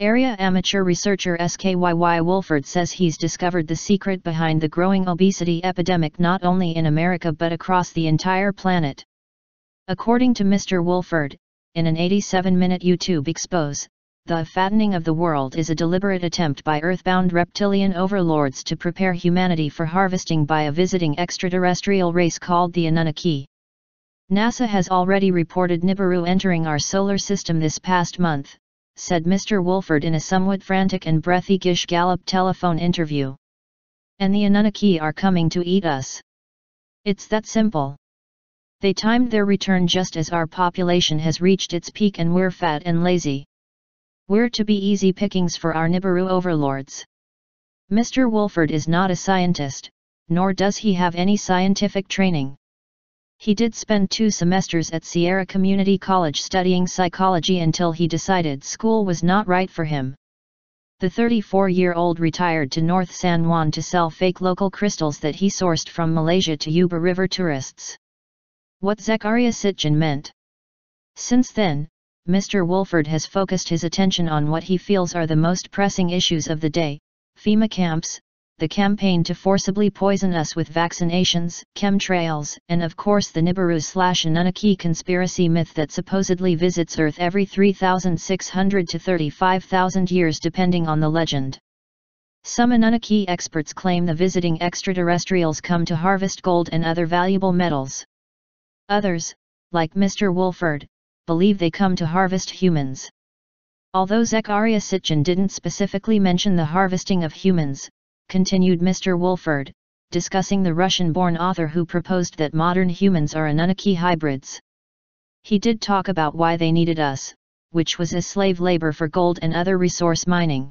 Area amateur researcher Skyy Wolford says he's discovered the secret behind the growing obesity epidemic not only in America but across the entire planet. According to Mr. Wolford, in an 87-minute YouTube expose, the fattening of the world is a deliberate attempt by earthbound reptilian overlords to prepare humanity for harvesting by a visiting extraterrestrial race called the Anunnaki. NASA has already reported Nibiru entering our solar system this past month, said Mr. Wolford in a somewhat frantic and breathy-ish Gallup telephone interview. And the Anunnaki are coming to eat us. It's that simple. They timed their return just as our population has reached its peak and we're fat and lazy. We're to be easy pickings for our Nibiru overlords. Mr. Wolford is not a scientist, nor does he have any scientific training. He did spend 2 semesters at Sierra Community College studying psychology until he decided school was not right for him. The 34-year-old retired to North San Juan to sell fake local crystals that he sourced from Malaysia to Yuba River tourists. What Zecharia Sitchin meant. Since then, Mr. Wolford has focused his attention on what he feels are the most pressing issues of the day: FEMA camps, the campaign to forcibly poison us with vaccinations, chemtrails, and of course the Nibiru/Anunnaki conspiracy myth that supposedly visits Earth every 3,600 to 35,000 years depending on the legend. Some Anunnaki experts claim the visiting extraterrestrials come to harvest gold and other valuable metals. Others, like Mr. Wolford, believe they come to harvest humans. Although Zecharia Sitchin didn't specifically mention the harvesting of humans, continued Mr. Wolford, discussing the Russian-born author who proposed that modern humans are Anunnaki hybrids. He did talk about why they needed us, which was as slave labor for gold and other resource mining.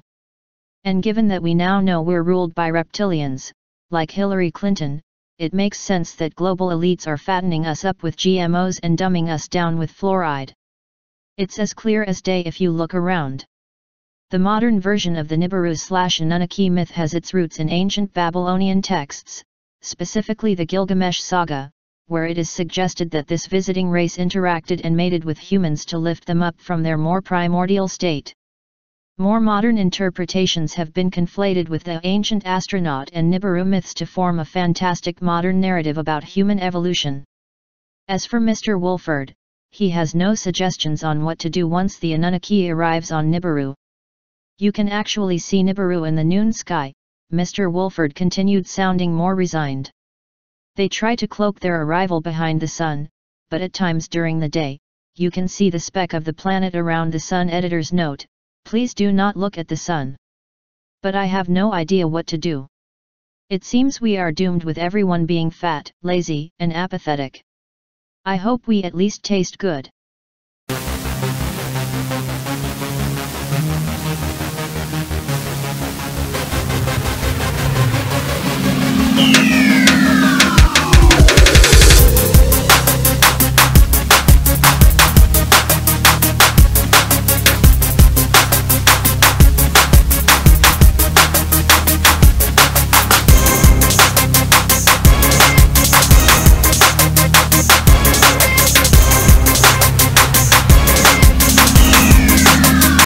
And given that we now know we're ruled by reptilians, like Hillary Clinton, it makes sense that global elites are fattening us up with GMOs and dumbing us down with fluoride. It's as clear as day if you look around. The modern version of the Nibiru/Anunnaki myth has its roots in ancient Babylonian texts, specifically the Gilgamesh saga, where it is suggested that this visiting race interacted and mated with humans to lift them up from their more primordial state. More modern interpretations have been conflated with the ancient astronaut and Nibiru myths to form a fantastic modern narrative about human evolution. As for Mr. Wolford, he has no suggestions on what to do once the Anunnaki arrives on Nibiru. You can actually see Nibiru in the noon sky, Mr. Wolford continued, sounding more resigned. They try to cloak their arrival behind the sun, but at times during the day, you can see the speck of the planet around the sun. Editor's note: please do not look at the sun. But I have no idea what to do. It seems we are doomed with everyone being fat, lazy, and apathetic. I hope we at least taste good.